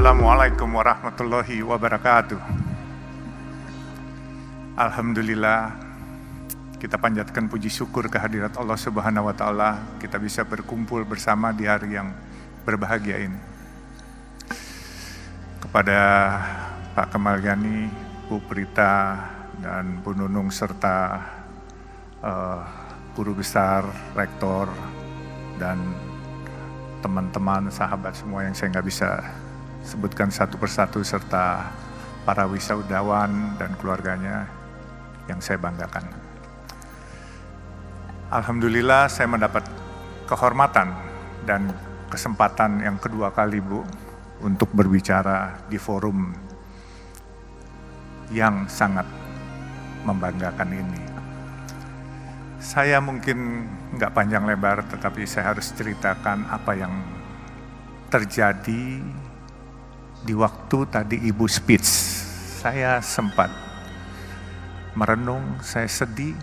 Assalamualaikum warahmatullahi wabarakatuh. Alhamdulillah, kita panjatkan puji syukur kehadirat Allah Subhanahu wa Ta'ala. Kita bisa berkumpul bersama di hari yang berbahagia ini. Kepada Pak Kemal Gani, Bu Prita, dan Bu Nunung serta guru besar, rektor, dan teman-teman, sahabat semua yang saya nggak bisa sebutkan satu persatu, serta para wisaudawan dan keluarganya yang saya banggakan. Alhamdulillah saya mendapat kehormatan dan kesempatan yang kedua kali, Bu, untuk berbicara di forum yang sangat membanggakan ini. Saya mungkin nggak panjang lebar, tetapi saya harus ceritakan apa yang terjadi di waktu tadi Ibu speech. Saya sempat merenung, saya sedih,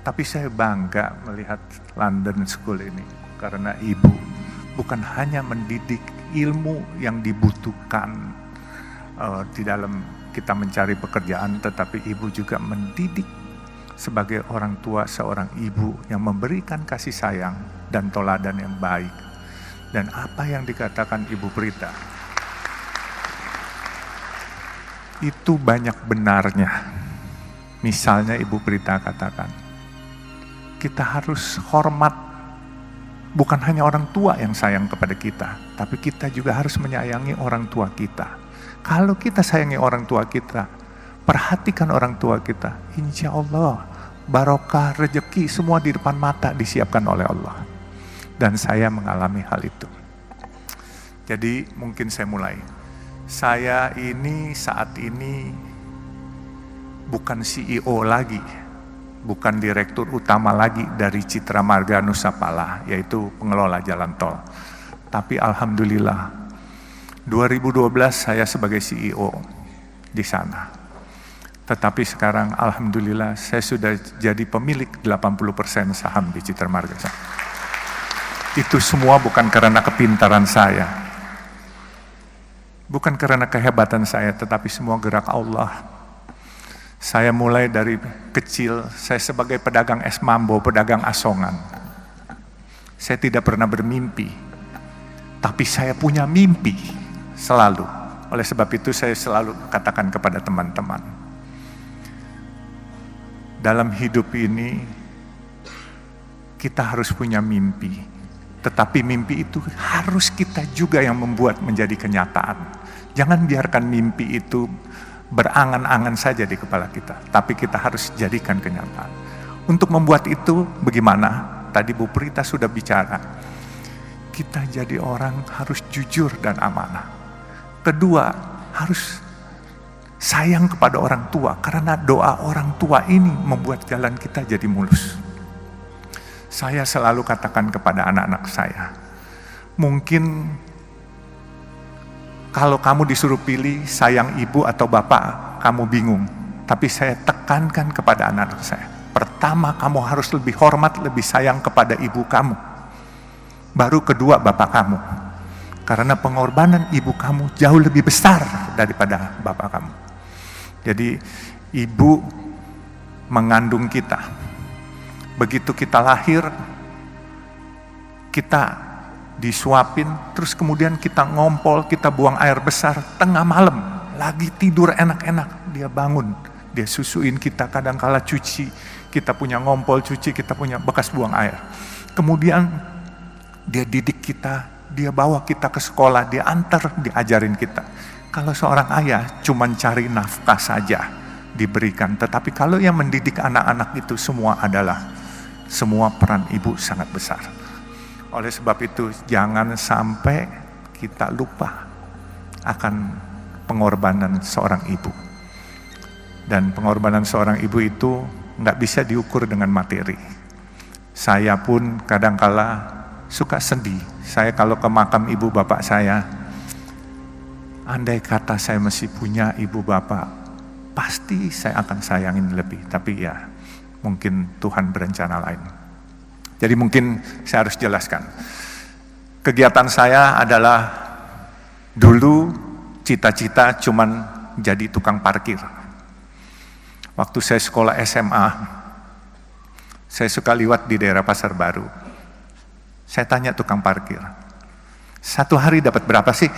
tapi saya bangga melihat London School ini. Karena Ibu bukan hanya mendidik ilmu yang dibutuhkan di dalam kita mencari pekerjaan, tetapi Ibu juga mendidik sebagai orang tua, seorang ibu yang memberikan kasih sayang dan teladan yang baik. Dan apa yang dikatakan Ibu Prita, itu banyak benarnya. Misalnya Ibu Prita katakan, kita harus hormat, bukan hanya orang tua yang sayang kepada kita, tapi kita juga harus menyayangi orang tua kita. Kalau kita sayangi orang tua kita, perhatikan orang tua kita, insya Allah barokah, rezeki semua di depan mata disiapkan oleh Allah. Dan saya mengalami hal itu. Jadi mungkin saya mulai. Saya ini saat ini bukan CEO lagi, bukan direktur utama lagi dari Citra Marga Nusapala, yaitu pengelola jalan tol. Tapi alhamdulillah 2012 saya sebagai CEO di sana. Tetapi sekarang alhamdulillah saya sudah jadi pemilik 80% saham di Citra Marga. Itu semua bukan karena kepintaran saya, bukan karena kehebatan saya, tetapi semua gerak Allah. Saya mulai dari kecil, saya sebagai pedagang es mambo, pedagang asongan. Saya tidak pernah bermimpi, tapi saya punya mimpi selalu. Oleh sebab itu saya selalu katakan kepada teman-teman, dalam hidup ini kita harus punya mimpi, tetapi mimpi itu harus kita juga yang membuat menjadi kenyataan. Jangan biarkan mimpi itu berangan-angan saja di kepala kita, tapi kita harus jadikan kenyataan. Untuk membuat itu bagaimana? Tadi Bu Prita sudah bicara, kita jadi orang harus jujur dan amanah. Kedua, harus sayang kepada orang tua, karena doa orang tua ini membuat jalan kita jadi mulus. Saya selalu katakan kepada anak-anak saya, mungkin kalau kamu disuruh pilih sayang ibu atau bapak, kamu bingung. Tapi saya tekankan kepada anak-anak saya, pertama kamu harus lebih hormat, lebih sayang kepada ibu kamu. Baru kedua bapak kamu. Karena pengorbanan ibu kamu jauh lebih besar daripada bapak kamu. Jadi ibu mengandung kita. Begitu kita lahir, kita disuapin, terus kemudian kita ngompol, kita buang air besar, tengah malam, lagi tidur enak-enak, dia bangun, dia susuin kita, kadangkala cuci, kita punya ngompol cuci, kita punya bekas buang air. Kemudian dia didik kita, dia bawa kita ke sekolah, dia antar, diajarin kita. Kalau seorang ayah cuman cari nafkah saja diberikan, tetapi kalau yang mendidik anak-anak itu semua peran ibu sangat besar. Oleh sebab itu jangan sampai kita lupa akan pengorbanan seorang ibu. Dan pengorbanan seorang ibu itu nggak bisa diukur dengan materi. Saya pun kadangkala suka sedih. Saya kalau ke makam ibu bapak saya, andai kata saya masih punya ibu bapak, pasti saya akan sayangin lebih. Tapi ya mungkin Tuhan berencana lain. Jadi mungkin saya harus jelaskan. Kegiatan saya adalah dulu cita-cita cuman jadi tukang parkir. Waktu saya sekolah SMA, saya suka liwat di daerah Pasar Baru. Saya tanya tukang parkir, satu hari dapat berapa sih?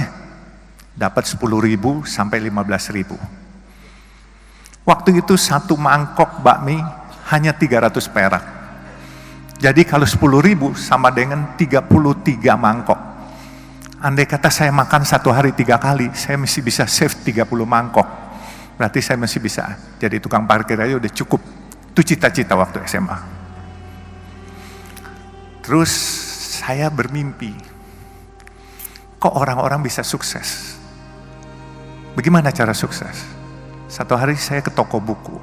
Dapat 10.000 sampai 15.000. Waktu itu satu mangkok bakmi hanya 300 perak. Jadi kalau 10.000 sama dengan 33 mangkok. Andai kata saya makan satu hari 3 kali, saya masih bisa save 30 mangkok. Berarti saya masih bisa jadi tukang parkir aja udah cukup. Itu cita-cita waktu SMA. Terus saya bermimpi, kok orang-orang bisa sukses? Bagaimana cara sukses? Satu hari saya ke toko buku,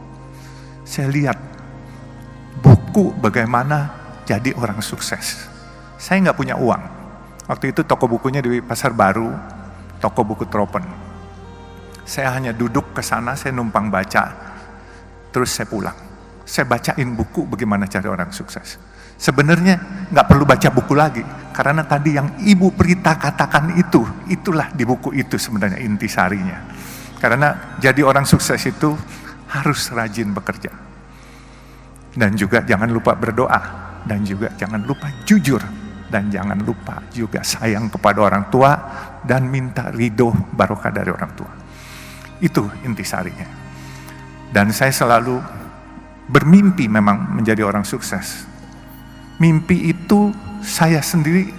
saya lihat buku bagaimana jadi orang sukses. Saya nggak punya uang. Waktu itu toko bukunya di Pasar Baru, toko buku Tropen. Saya hanya duduk ke sana, saya numpang baca, terus saya pulang. Saya bacain buku bagaimana cari orang sukses. Sebenarnya nggak perlu baca buku lagi, karena tadi yang Ibu Prita katakan itulah di buku itu sebenarnya intisarinya. Karena jadi orang sukses itu harus rajin bekerja. Dan juga jangan lupa berdoa. Dan juga jangan lupa jujur. Dan jangan lupa juga sayang kepada orang tua. Dan minta ridho barokah dari orang tua. Itu intisarinya. Dan saya selalu bermimpi memang menjadi orang sukses. Mimpi itu saya sendiri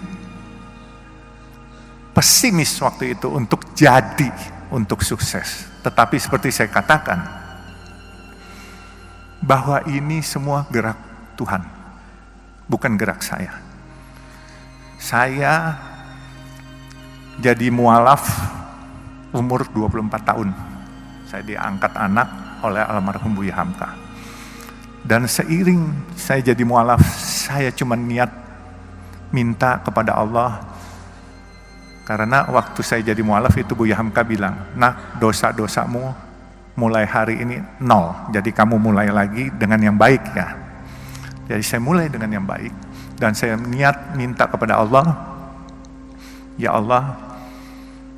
pesimis waktu itu untuk untuk sukses. Tetapi seperti saya katakan, bahwa ini semua gerak Tuhan, bukan gerak saya. Saya jadi mualaf umur 24 tahun. Saya diangkat anak oleh almarhum Buya Hamka. Dan seiring saya jadi mualaf, saya cuma niat minta kepada Allah. Karena waktu saya jadi mualaf itu Buya Hamka bilang, nak, dosa-dosamu mulai hari ini 0. Jadi kamu mulai lagi dengan yang baik ya. Jadi saya mulai dengan yang baik. Dan saya niat minta kepada Allah, ya Allah,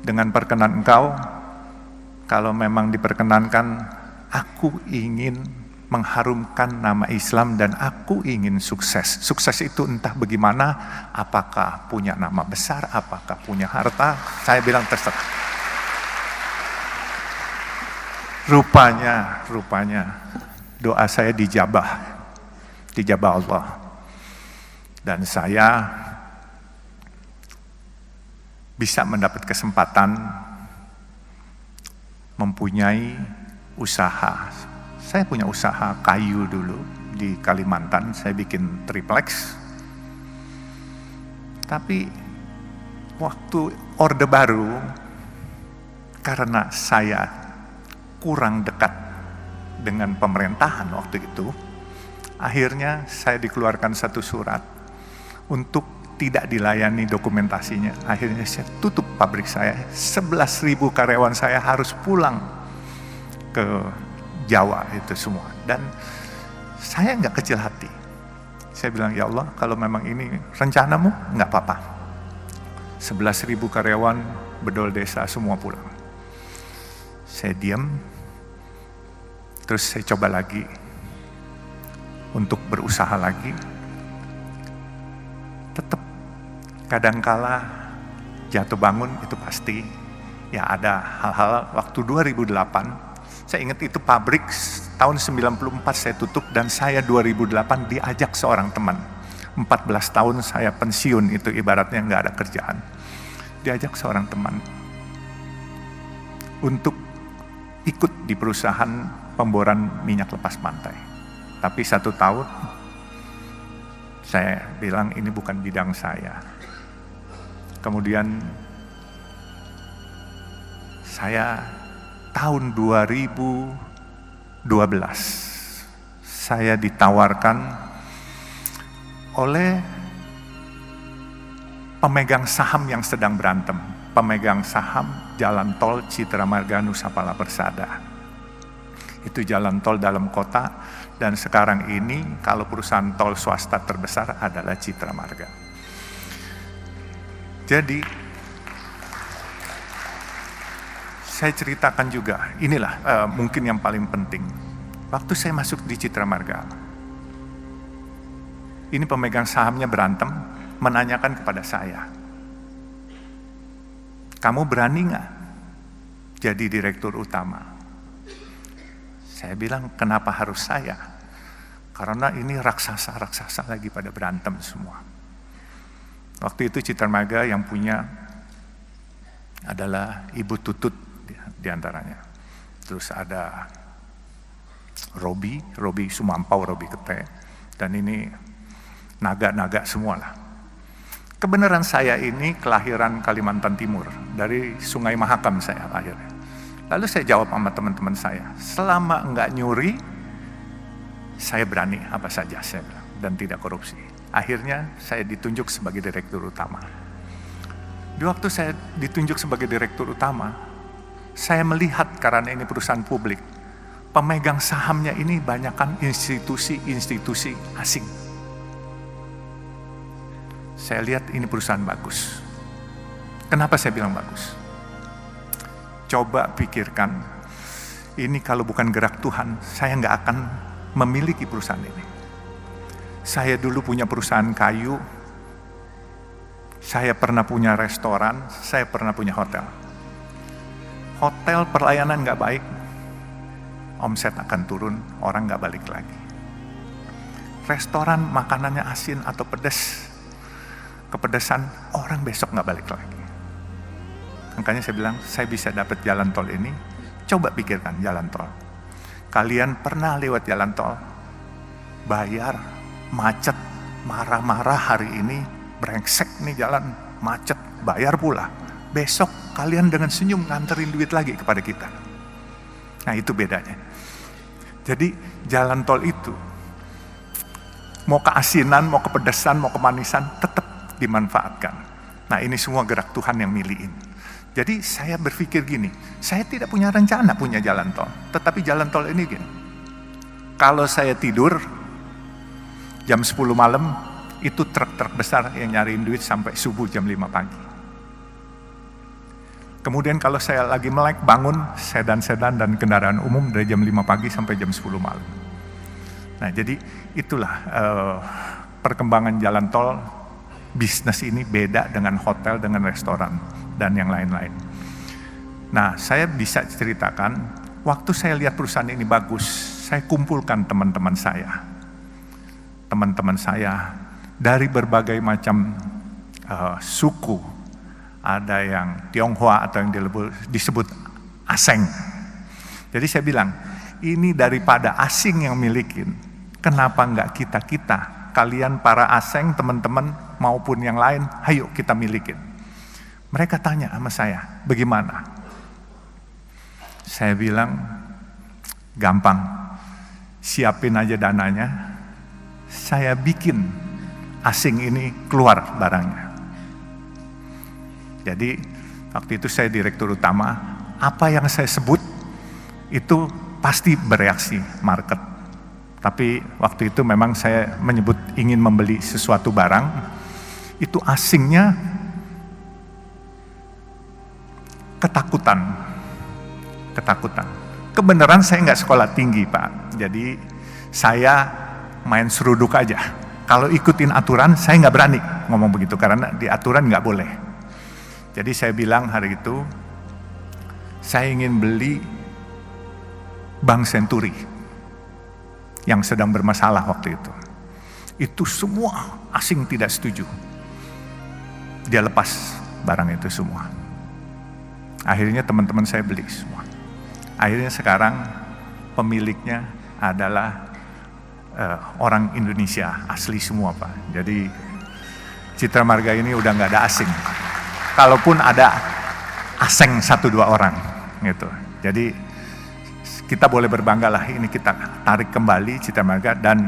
dengan perkenan Engkau, kalau memang diperkenankan, aku ingin mengharumkan nama Islam dan aku ingin sukses. Sukses itu entah bagaimana, apakah punya nama besar, apakah punya harta, saya bilang terserah. Rupanya doa saya dijabah Allah. Dan saya bisa mendapat kesempatan mempunyai usaha. Saya punya usaha kayu dulu di Kalimantan, saya bikin triplex. Tapi waktu Orde Baru, karena saya kurang dekat dengan pemerintahan waktu itu, akhirnya saya dikeluarkan satu surat untuk tidak dilayani dokumentasinya. Akhirnya saya tutup pabrik saya, 11.000 karyawan saya harus pulang ke Jawa itu semua. Dan saya nggak kecil hati. Saya bilang, ya Allah, kalau memang ini rencanamu, nggak apa-apa. 11.000 karyawan bedol desa semua pulang. Saya diam, terus saya coba lagi untuk berusaha lagi. Tetap kadangkala jatuh bangun itu pasti. Ya ada hal-hal waktu 2008, saya ingat itu pabrik tahun 94 saya tutup dan saya 2008 diajak seorang teman. 14 tahun saya pensiun itu ibaratnya nggak ada kerjaan. Diajak seorang teman untuk ikut di perusahaan pemboran minyak lepas pantai. Tapi 1 tahun saya bilang ini bukan bidang saya. Kemudian saya tahun 2012 saya ditawarkan oleh pemegang saham yang sedang berantem, pemegang saham jalan tol Citra Marga Nusa Pala Persada. Itu jalan tol dalam kota dan sekarang ini kalau perusahaan tol swasta terbesar adalah Citra Marga. Jadi saya ceritakan juga, inilah mungkin yang paling penting. Waktu saya masuk di Citra Marga, ini pemegang sahamnya berantem, menanyakan kepada saya, kamu berani nggak jadi direktur utama? Saya bilang, kenapa harus saya? Karena ini raksasa-raksasa lagi pada berantem semua. Waktu itu Citra Marga yang punya adalah Ibu Tutut di antaranya. Terus ada Robi Sumampau, Robi Kete, dan ini naga-naga semua lah. Kebenaran saya ini kelahiran Kalimantan Timur, dari Sungai Mahakam saya lahirnya. Lalu saya jawab sama teman-teman saya, selama enggak nyuri, saya berani apa saja saya bilang, dan tidak korupsi. Akhirnya saya ditunjuk sebagai direktur utama. Di waktu saya ditunjuk sebagai direktur utama, saya melihat karena ini perusahaan publik, pemegang sahamnya ini banyakkan institusi-institusi asing. Saya lihat ini perusahaan bagus. Kenapa saya bilang bagus? Coba pikirkan, ini kalau bukan gerak Tuhan, saya nggak akan memiliki perusahaan ini. Saya dulu punya perusahaan kayu, saya pernah punya restoran, saya pernah punya hotel. Hotel pelayanan nggak baik, omset akan turun, orang nggak balik lagi. Restoran makanannya asin atau pedas, kepedesan, orang besok nggak balik lagi. Makanya saya bilang, saya bisa dapat jalan tol ini, coba pikirkan jalan tol. Kalian pernah lewat jalan tol, bayar, macet, marah-marah hari ini, brengsek nih jalan, macet, bayar pula. Besok kalian dengan senyum nganterin duit lagi kepada kita. Nah itu bedanya. Jadi jalan tol itu, mau keasinan, mau kepedesan, mau kemanisan, tetap dimanfaatkan. Nah ini semua gerak Tuhan yang milihin. Jadi saya berpikir gini, saya tidak punya rencana punya jalan tol. Tetapi jalan tol ini gini, kalau saya tidur, jam 10 malam, itu truk-truk besar yang nyariin duit sampai subuh jam 5 pagi. Kemudian kalau saya lagi melek bangun, sedan-sedan dan kendaraan umum dari jam 5 pagi sampai jam 10 malam. Nah jadi itulah perkembangan jalan tol, bisnis ini beda dengan hotel, dengan restoran, dan yang lain-lain. Nah saya bisa ceritakan, waktu saya lihat perusahaan ini bagus, saya kumpulkan teman-teman saya. Teman-teman saya dari berbagai macam suku, ada yang Tionghoa atau yang disebut Aseng. Jadi saya bilang, ini daripada asing yang milikin, kenapa enggak kita, kalian para Aseng, teman-teman maupun yang lain, ayo kita milikin. Mereka tanya sama saya, bagaimana? Saya bilang, gampang, siapin aja dananya, saya bikin asing ini keluar barangnya. Jadi waktu itu saya direktur utama, apa yang saya sebut itu pasti bereaksi market. Tapi waktu itu memang saya menyebut ingin membeli sesuatu barang, itu asingnya ketakutan. Kebenaran saya nggak sekolah tinggi Pak, jadi saya main seruduk aja. Kalau ikutin aturan saya nggak berani ngomong begitu karena di aturan nggak boleh. Jadi saya bilang hari itu, saya ingin beli Bank Senturi yang sedang bermasalah waktu itu. Itu semua asing tidak setuju. Dia lepas barang itu semua. Akhirnya teman-teman saya beli semua. Akhirnya sekarang pemiliknya adalah orang Indonesia asli semua Pak. Jadi Citra Marga ini udah nggak ada asing. Kalaupun ada aseng 1-2 orang gitu. Jadi kita boleh berbangga lah, ini kita tarik kembali Citra Marga, dan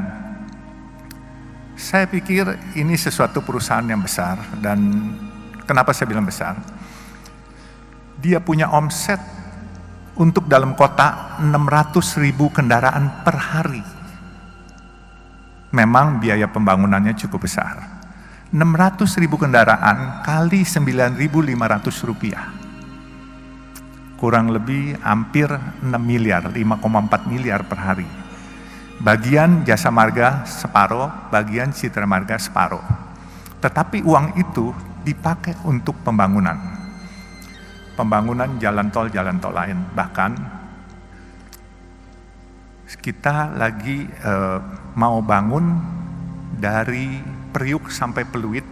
saya pikir ini sesuatu perusahaan yang besar. Dan kenapa saya bilang besar? Dia punya omset untuk dalam kota 600.000 kendaraan per hari. Memang biaya pembangunannya cukup besar. 600.000 kendaraan kali 9.500 rupiah. kurang lebih hampir 6 miliar, 5,4 miliar per hari. Bagian Jasa Marga separuh, bagian Citra Marga separuh. Tetapi uang itu dipakai untuk pembangunan. Pembangunan jalan tol lain. Bahkan kita lagi mau bangun dari Priuk sampai Peluit,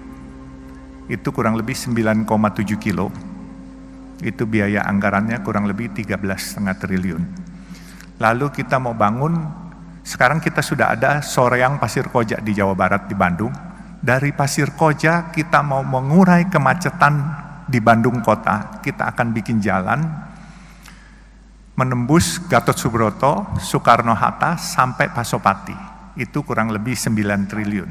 itu kurang lebih 9,7 kilo. Itu biaya anggarannya kurang lebih 13,5 triliun. Lalu kita mau bangun, sekarang kita sudah ada Soreang Pasir Koja di Jawa Barat, di Bandung. Dari Pasir Koja kita mau mengurai kemacetan di Bandung kota, kita akan bikin jalan menembus Gatot Subroto, Soekarno-Hatta sampai Pasopati. Itu kurang lebih 9 triliun.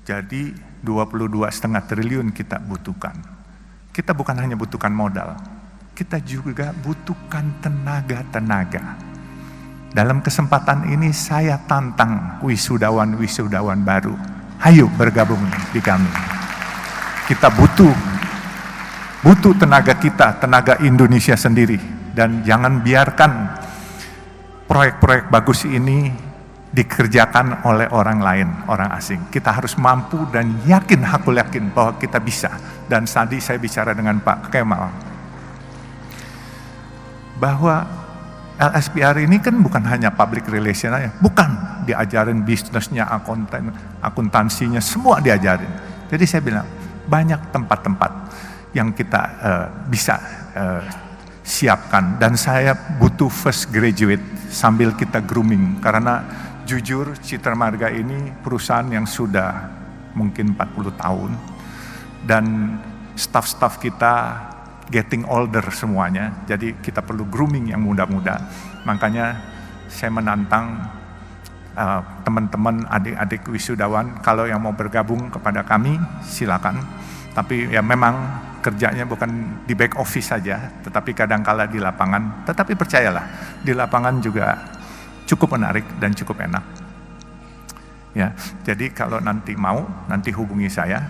Jadi 22,5 triliun kita butuhkan. Kita bukan hanya butuhkan modal, kita juga butuhkan tenaga-tenaga. Dalam kesempatan ini saya tantang wisudawan-wisudawan baru. Ayo bergabung di kami. Kita butuh tenaga kita, tenaga Indonesia sendiri. Dan jangan biarkan proyek-proyek bagus ini dikerjakan oleh orang lain, orang asing. Kita harus mampu dan aku yakin bahwa kita bisa. Dan tadi saya bicara dengan Pak Kemal, bahwa LSPR ini kan bukan hanya public relation aja, bukan, diajarin bisnisnya, akuntansinya, semua diajarin. Jadi saya bilang, banyak tempat-tempat yang kita bisa siapkan, dan saya butuh fresh graduate sambil kita grooming, karena jujur Citra Marga ini perusahaan yang sudah mungkin 40 tahun, dan staff-staff kita getting older semuanya, jadi kita perlu grooming yang muda-muda. Makanya saya menantang teman-teman, adik-adik wisudawan, kalau yang mau bergabung kepada kami silakan. Tapi ya memang kerjanya bukan di back office saja, tetapi kadangkala di lapangan. Tetapi percayalah, di lapangan juga cukup menarik dan cukup enak. Ya, jadi kalau nanti mau, nanti hubungi saya.